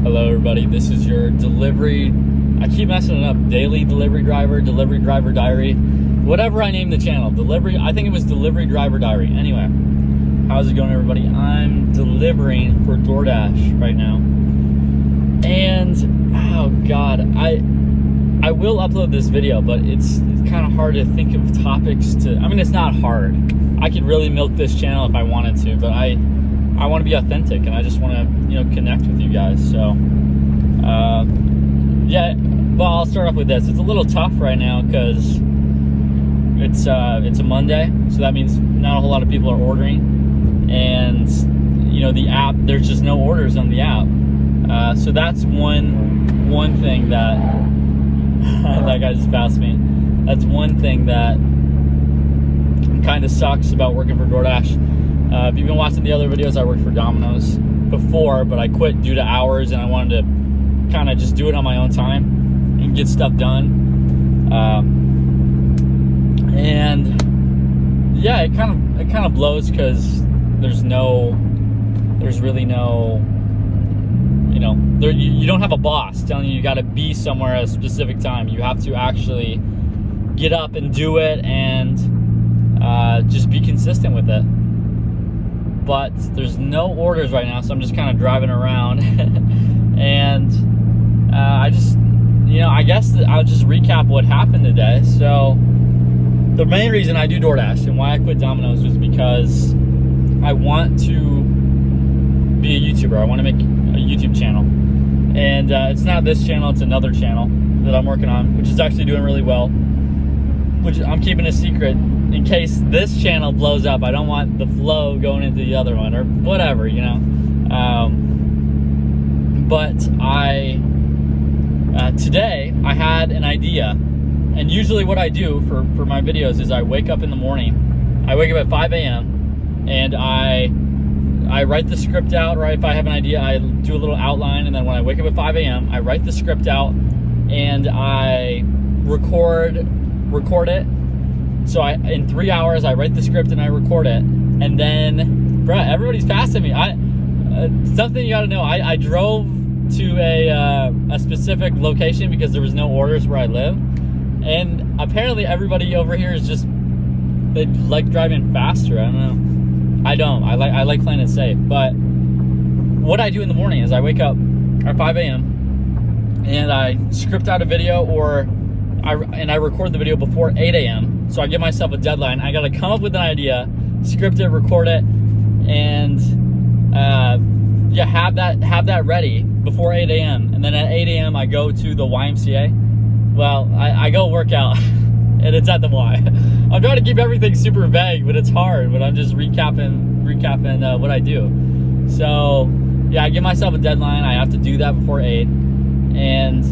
Hello everybody, this is your delivery, I keep messing it up, daily delivery driver diary, whatever I named the channel, I think it was delivery driver diary. Anyway, how's it going everybody? I'm delivering for DoorDash right now. And, oh God, I will upload this video, but it's kind of hard to think of topics it's not hard. I could really milk this channel if I wanted to, but I want to be authentic and I just want to, connect with you guys. So, yeah, well, I'll start off with this. It's a little tough right now because it's a Monday, so that means not a whole lot of people are ordering, and the app, there's just no orders on the app. So that's one thing that that guy just passed me. That's one thing that kind of sucks about working for DoorDash. If you've been watching the other videos, I worked for Domino's before, but I quit due to hours, and I wanted to kind of just do it on my own time and get stuff done. And yeah, it kind of blows because there's really no, you don't have a boss telling you got to be somewhere at a specific time. You have to actually get up and do it, and just be consistent with it. But there's no orders right now, so I'm just kind of driving around. And I just, I guess I'll just recap what happened today. So the main reason I do DoorDash and why I quit Domino's was because I want to be a YouTuber. I want to make a YouTube channel. And it's not this channel, it's another channel that I'm working on, which is actually doing really well, which I'm keeping a secret in case this channel blows up. I don't want the flow going into the other one or whatever, but today I had an idea, and usually what I do for my videos is I wake up in the morning. I wake up at 5 a.m. and I write the script out, right? If I have an idea, I do a little outline, and then when I wake up at 5 a.m., I write the script out and I record it. So in 3 hours, I write the script and I record it, and then, bruh, everybody's passing me. Something you gotta know, I drove to a specific location because there was no orders where I live, and apparently everybody over here is just, they like driving faster. I don't know. I don't. I like playing it safe. But what I do in the morning is I wake up at 5 a.m. and I script out a video, and I record the video before 8 a.m. So I give myself a deadline. I gotta come up with an idea, script it, record it, and yeah, have that ready before 8 a.m. And then at 8 a.m. I go to the YMCA. Well, I go work out, and it's at the Y. I'm trying to keep everything super vague, but it's hard. But I'm just recapping what I do. So yeah, I give myself a deadline. I have to do that before 8, and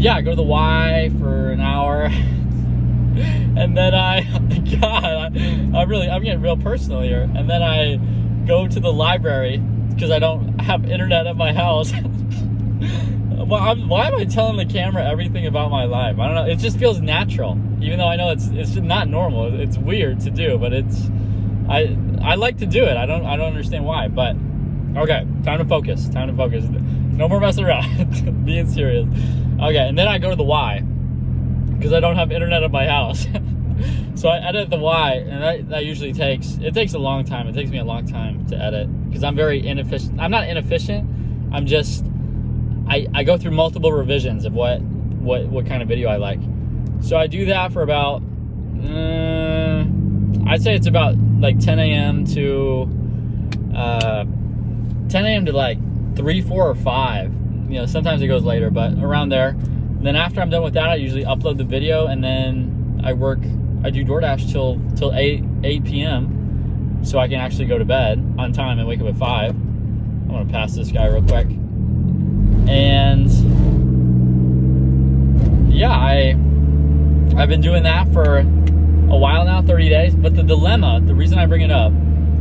yeah, I go to the Y for an hour, and then I'm getting real personal here. And then I go to the library because I don't have internet at my house. Why am I telling the camera everything about my life? I don't know. It just feels natural, even though I know it's not normal. It's weird to do, but I like to do it. I don't understand why, but okay. Time to focus. No more messing around. Being serious. Okay, and then I go to the Y because I don't have internet at my house. So I edit the Y, and that usually takes a long time. It takes me a long time to edit because I'm very inefficient. I'm not inefficient. I'm just, I go through multiple revisions of what kind of video I like. So I do that for about, I'd say it's about like 10 a.m. to like 3, 4, or 5. Sometimes it goes later, but around there. And then after I'm done with that, I usually upload the video, and then I do DoorDash till 8 p.m. so I can actually go to bed on time and wake up at 5. I'm gonna pass this guy real quick. And yeah, I've been doing that for a while now, 30 days. But the dilemma, the reason I bring it up,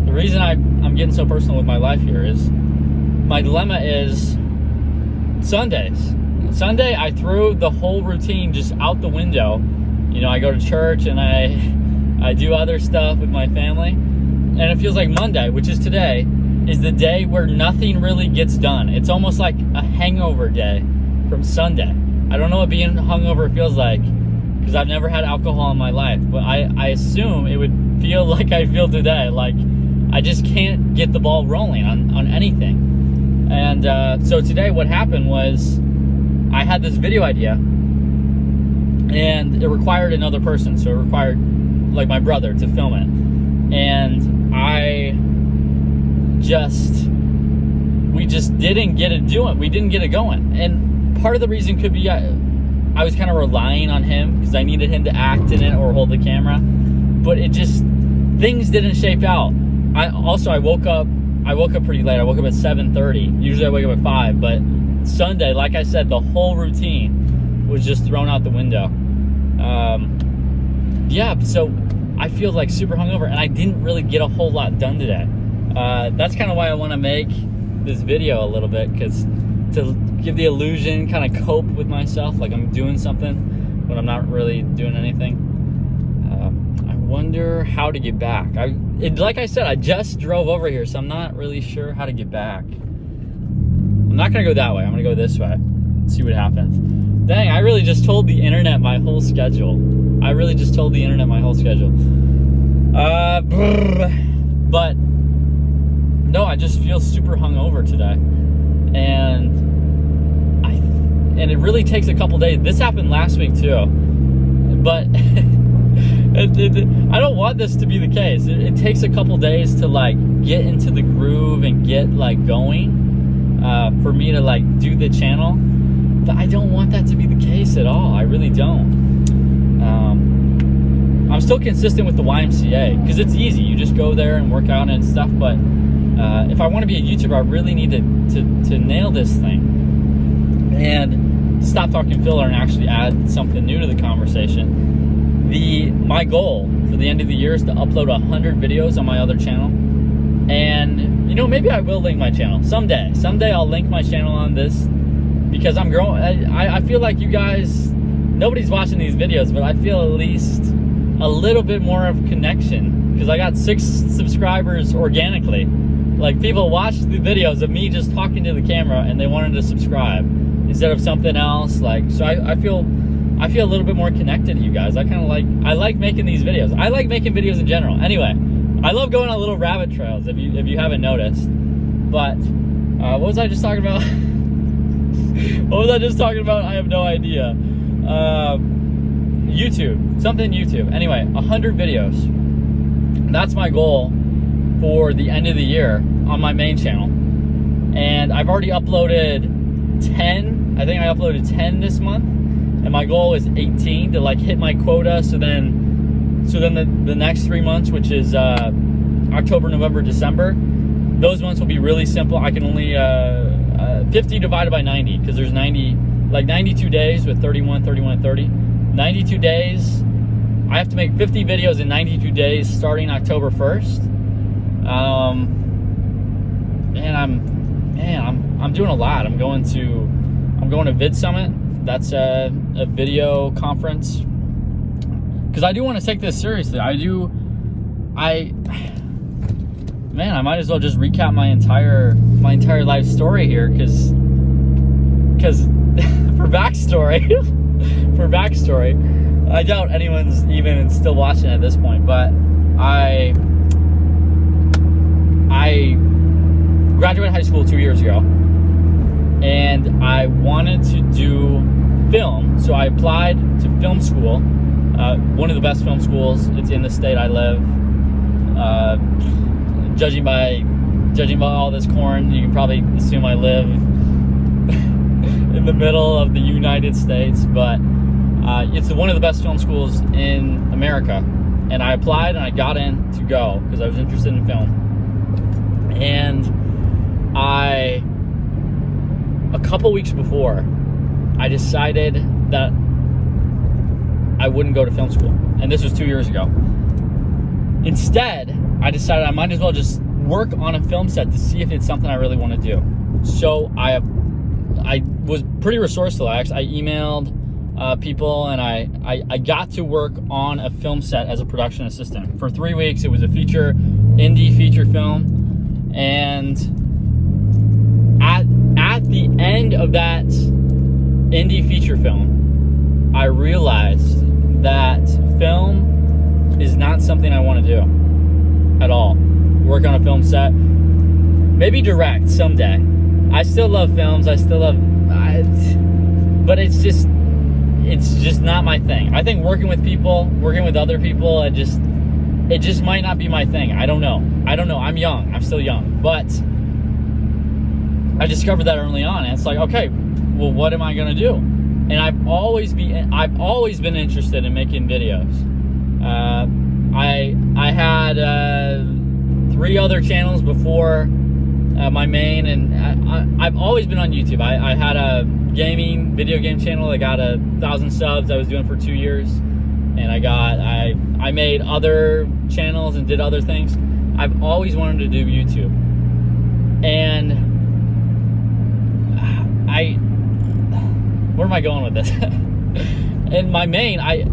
the reason I'm getting so personal with my life here is, my dilemma is Sundays. Sunday, I threw the whole routine just out the window. I go to church and I do other stuff with my family, and it feels like Monday, which is today, is the day where nothing really gets done. It's almost like a hangover day from Sunday. I don't know what being hungover feels like, because I've never had alcohol in my life, but I assume it would feel like I feel today. Like I just can't get the ball rolling on anything. And so today what happened was I had this video idea, and it required another person. So it required like my brother to film it. And we just didn't get it doing. We didn't get it going. And part of the reason could be I was kind of relying on him because I needed him to act in it or hold the camera. But things didn't shape out. I woke up pretty late. I woke up at 7:30. Usually I wake up at 5, but Sunday, like I said, the whole routine was just thrown out the window. Yeah, so I feel like super hungover, and I didn't really get a whole lot done today. That's kind of why I want to make this video a little bit, because to give the illusion, kind of cope with myself, like I'm doing something when I'm not really doing anything. I wonder how to get back. Like I said, I just drove over here, so I'm not really sure how to get back. I'm not gonna go that way. I'm gonna go this way. See what happens. Dang, I really just told the internet my whole schedule. But no, I just feel super hungover today, and it really takes a couple days. This happened last week too, but I don't want this to be the case. It takes a couple days to like get into the groove and get like going for me to like do the channel. But I don't want that to be the case at all. I really don't. I'm still consistent with the YMCA because it's easy. You just go there and work out and stuff. But if I want to be a YouTuber, I really need to nail this thing and stop talking filler and actually add something new to the conversation. My goal for the end of the year is to upload 100 videos on my other channel. And, you know, maybe I will link my channel someday. Someday I'll link my channel on this, because I'm growing. I feel like you guys, nobody's watching these videos, but I feel at least a little bit more of connection, because I got 6 subscribers organically. Like, people watch the videos of me just talking to the camera and they wanted to subscribe instead of something else. Like, so I feel a little bit more connected to you guys. I like making these videos. I like making videos in general. Anyway, I love going on little rabbit trails, if you haven't noticed. But what was I just talking about? What was I just talking about? I have no idea. YouTube. Anyway, 100 videos. That's my goal for the end of the year on my main channel. And I've already uploaded 10. I think I uploaded 10 this month. And my goal is 18 to like hit my quota. So then the next 3 months, which is October, November, December, those months will be really simple. I can only 50 divided by 90, because there's 92 days with 31, 31, 30. 92 days. I have to make 50 videos in 92 days starting October 1st. I'm doing a lot. I'm going to Vid Summit. That's a video conference, because I do want to take this seriously. I might as well just recap my entire life story here, because for backstory, I doubt anyone's even still watching at this point, but I graduated high school 2 years ago, and I wanted to do film, so I applied to film school, one of the best film schools. It's in the state I live. Judging by all this corn, you can probably assume I live in the middle of the United States, but it's one of the best film schools in America. And I applied and I got in to go because I was interested in film. And a couple weeks before, I decided that I wouldn't go to film school. And this was 2 years ago. Instead, I decided I might as well just work on a film set to see if it's something I really want to do. So I was pretty resourceful. I emailed people, and I got to work on a film set as a production assistant. For 3 weeks, it was a indie feature film. And at the end of that indie feature film, I realized that film is not something I want to do at all. Work on a film set, maybe direct someday. I still love films. But it's just not my thing. I think working with other people, it just might not be my thing. I don't know. I'm young. I'm still young, but I discovered that early on, and it's like, okay, well, what am I gonna do? And I've always been interested in making videos. I had 3 other channels before my main, and I've always been on YouTube. I had a video game channel that got 1,000 subs. I was doing for 2 years, and I made other channels and did other things. I've always wanted to do YouTube, and where am I going with this? In my main, I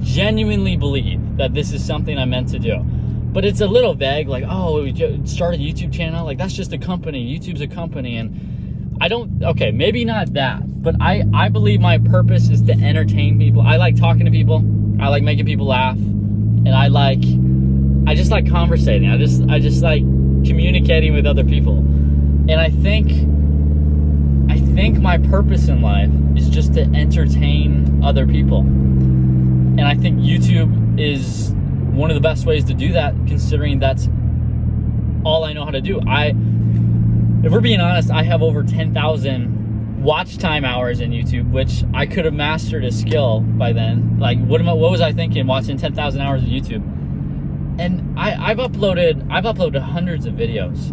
genuinely believe that this is something I'm meant to do. But it's a little vague, like, oh, start a YouTube channel. Like, that's just a company. YouTube's a company. And okay, maybe not that. But I believe my purpose is to entertain people. I like talking to people. I like making people laugh. And I just like conversating. I just like communicating with other people. And I think my purpose in life is just to entertain other people. And I think YouTube is one of the best ways to do that, considering that's all I know how to do. If we're being honest, I have over 10,000 watch time hours in YouTube, which I could have mastered a skill by then. Like, what was I thinking watching 10,000 hours of YouTube? And I've uploaded hundreds of videos.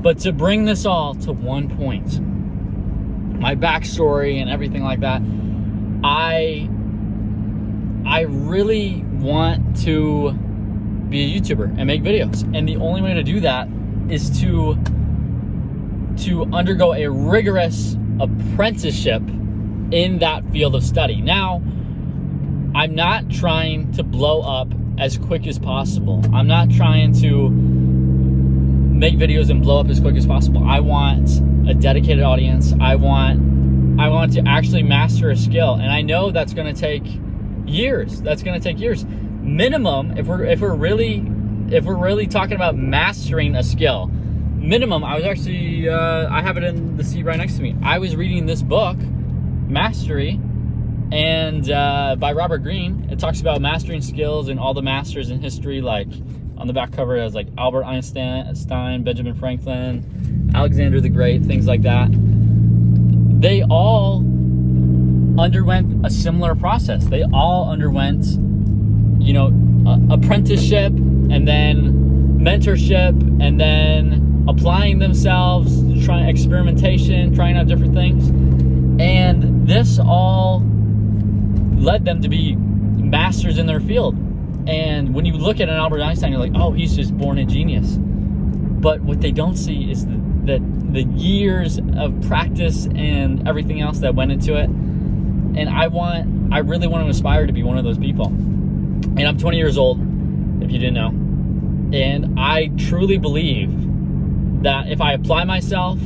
But to bring this all to one point, my backstory and everything like that, I really want to be a YouTuber and make videos. And the only way to do that is to undergo a rigorous apprenticeship in that field of study. Now, I'm not trying to blow up as quick as possible. I'm not trying to make videos and blow up as quick as possible. I want a dedicated audience. I want to actually master a skill, and I know that's going to take years. Minimum, if we're really talking about mastering a skill, minimum. I was actually I have it in the seat right next to me. I was reading this book, Mastery, and by Robert Greene. It talks about mastering skills and all the masters in history. Like, on the back cover, it has like Albert Einstein, Benjamin Franklin, Alexander the Great, things like that. They all underwent a similar process. They all underwent, apprenticeship, and then mentorship, and then applying themselves, experimentation, trying out different things. And this all led them to be masters in their field. And when you look at an Albert Einstein, you're like, oh, he's just born a genius. But what they don't see is the years of practice and everything else that went into it. And I really want to aspire to be one of those people. And I'm 20 years old, if you didn't know. And I truly believe that if I apply myself,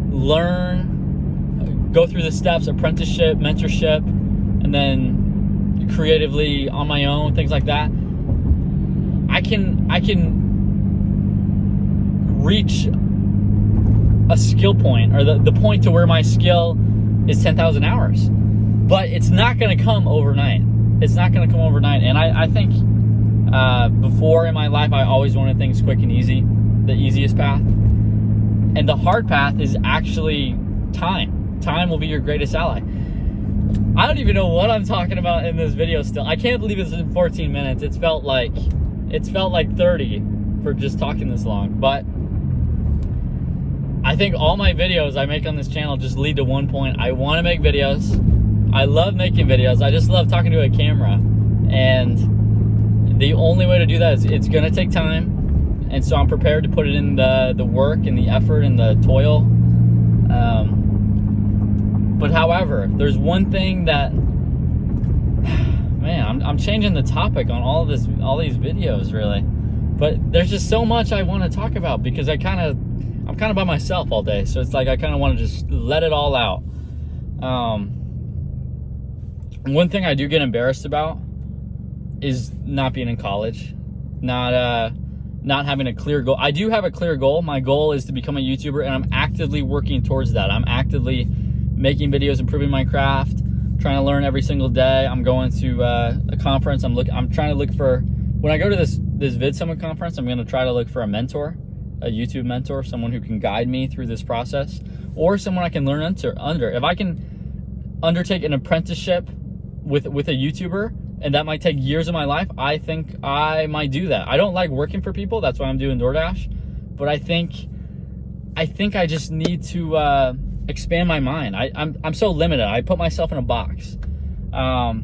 learn, go through the steps, apprenticeship, mentorship, and then creatively on my own, things like that, I can reach a skill point, or the point to where my skill is 10,000 hours. But it's not going to come overnight. And I think before in my life, I always wanted things quick and easy, the easiest path. And the hard path is actually time. Time will be your greatest ally. I don't even know what I'm talking about in this video still. I can't believe it's in 14 minutes. It felt like 30 for just talking this long. But I think all my videos I make on this channel just lead to one point. I want to make videos. I love making videos. I just love talking to a camera. And the only way to do that is it's going to take time. And so I'm prepared to put it in the work and the effort and the toil. But however, there's one thing that, man, I'm changing the topic on all these videos, really. But there's just so much I want to talk about because I'm kind of by myself all day. So it's like I kind of want to just let it all out. One thing I do get embarrassed about is not being in college, not having a clear goal. I do have a clear goal. My goal is to become a YouTuber, and I'm actively working towards that. I'm actively making videos, improving my craft, trying to learn every single day. I'm going to a conference. I'm trying to look for, when I go to this Vid Summit conference, I'm going to try to look for a mentor, a YouTube mentor, someone who can guide me through this process, or someone I can learn under. If I can undertake an apprenticeship with a YouTuber, and that might take years of my life, I think I might do that. I don't like working for people. That's why I'm doing DoorDash. But I think I just need to expand my mind. I'm so limited. I put myself in a box. What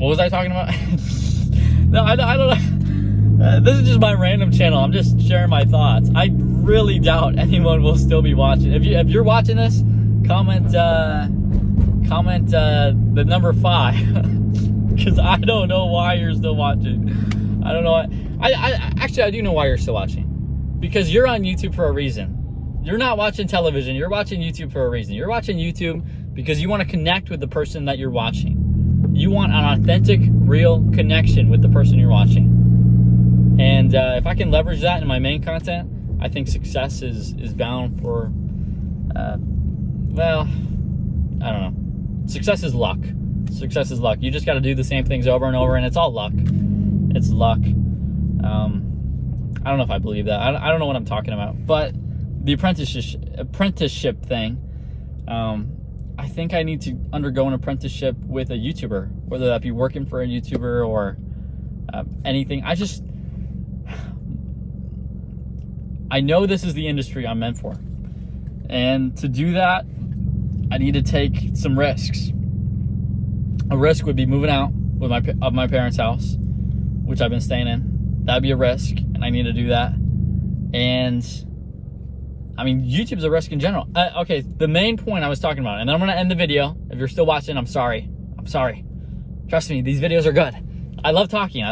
was I talking about? No, I don't know. This is just my random channel. I'm just sharing my thoughts. I really doubt anyone will still be watching. If you're watching this, comment the number 5 because I don't know why you're still watching. I don't know. I do know why you're still watching, because you're on YouTube for a reason. You're not watching television. You're watching YouTube for a reason. You're watching YouTube because you want to connect with the person that you're watching. You want an authentic, real connection with the person you're watching. And if I can leverage that in my main content, I think success is bound for, well, I don't know. Success is luck. Success is luck. You just got to do the same things over and over, and it's all luck. It's luck. I don't know if I believe that. I don't know what I'm talking about. But the apprenticeship thing, I think I need to undergo an apprenticeship with a YouTuber, whether that be working for a YouTuber or anything. I know this is the industry I'm meant for. And to do that, I need to take some risks. A risk would be moving out of my parents' house, which I've been staying in. That'd be a risk, and I need to do that. And I mean, YouTube's a risk in general. Okay, the main point I was talking about, and then I'm gonna end the video. If you're still watching, I'm sorry. I'm sorry. Trust me, these videos are good. I love talking.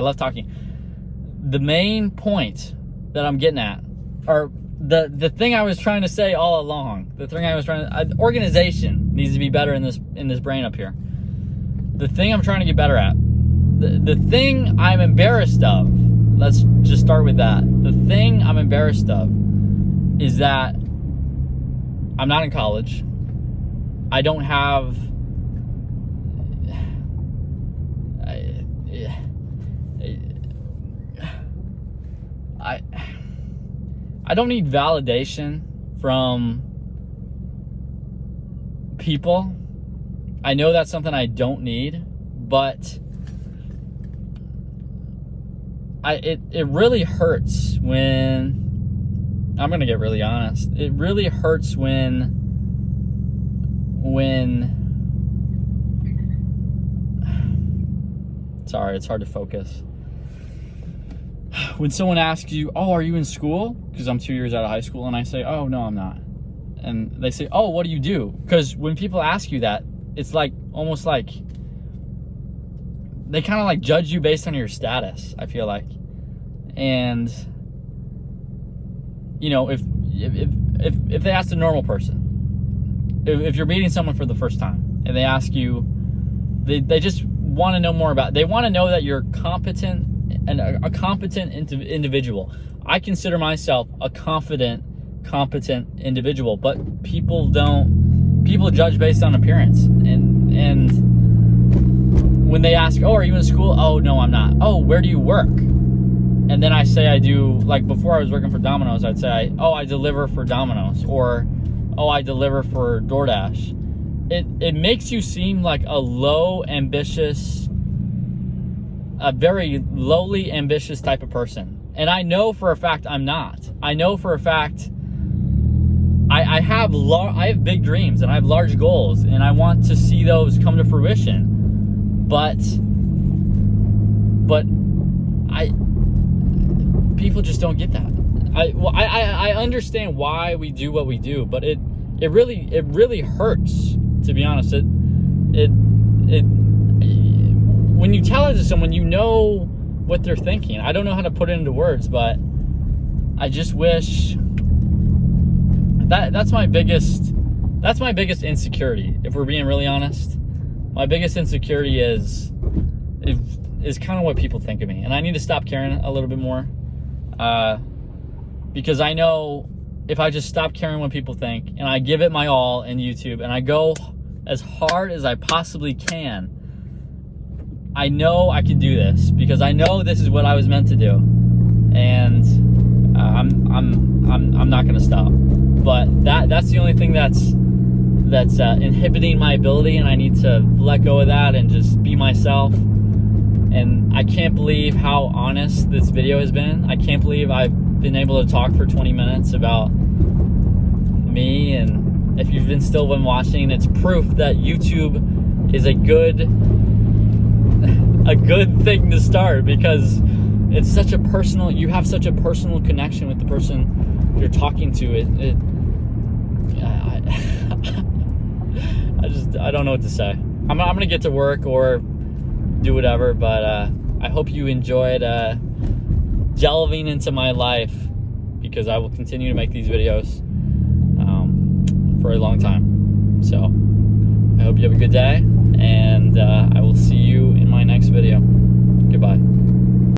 The main point that I'm getting at, or the thing I was trying to say all along, organization needs to be better in this brain up here. The thing I'm trying to get better at, the thing I'm embarrassed of, let's just start with that. The thing I'm embarrassed of is that I'm not in college. I don't have I don't need validation from people. I know that's something I don't need, but it really hurts when, I'm gonna get really honest, it really hurts when sorry, it's hard to focus. When someone asks you, oh, are you in school? Because I'm 2 years out of high school, and I say, oh, no, I'm not. And they say, oh, what do you do? Because when people ask you that, it's like, almost like, they kind of like judge you based on your status, I feel like. And, you know, if they ask a normal person, if you're meeting someone for the first time, and they ask you, they just want to know more about, they want to know that you're competent, and a competent individual. I consider myself a competent individual, but people judge based on appearance. And when they ask, oh, are you in school? Oh, no, I'm not. Oh, where do you work? And then I say I do, like before I was working for Domino's, I'd say, I deliver for Domino's, or, oh, I deliver for DoorDash. It makes you seem like a very lowly, ambitious type of person. And I know for a fact I'm not. I know for a fact I have big dreams, and I have large goals, and I want to see those come to fruition. But people just don't get that. I understand why we do what we do, but it really hurts, to be honest. When you tell it to someone, you know what they're thinking. I don't know how to put it into words, but I just wish that's my biggest insecurity, if we're being really honest. My biggest insecurity is kind of what people think of me, and I need to stop caring a little bit more, because I know if I just stop caring what people think and I give it my all in YouTube and I go as hard as I possibly can, I know I can do this, because I know this is what I was meant to do, and I'm not gonna stop. But that's the only thing that's inhibiting my ability, and I need to let go of that and just be myself. And I can't believe how honest this video has been. I can't believe I've been able to talk for 20 minutes about me, and if you've still been watching, it's proof that YouTube is a good thing to start, because it's such a personal, you have such a personal connection with the person you're talking to. I don't know what to say. I'm gonna get to work or do whatever, but I hope you enjoyed delving into my life, because I will continue to make these videos for a long time. So I hope you have a good day, and I will see you in my next video. Goodbye.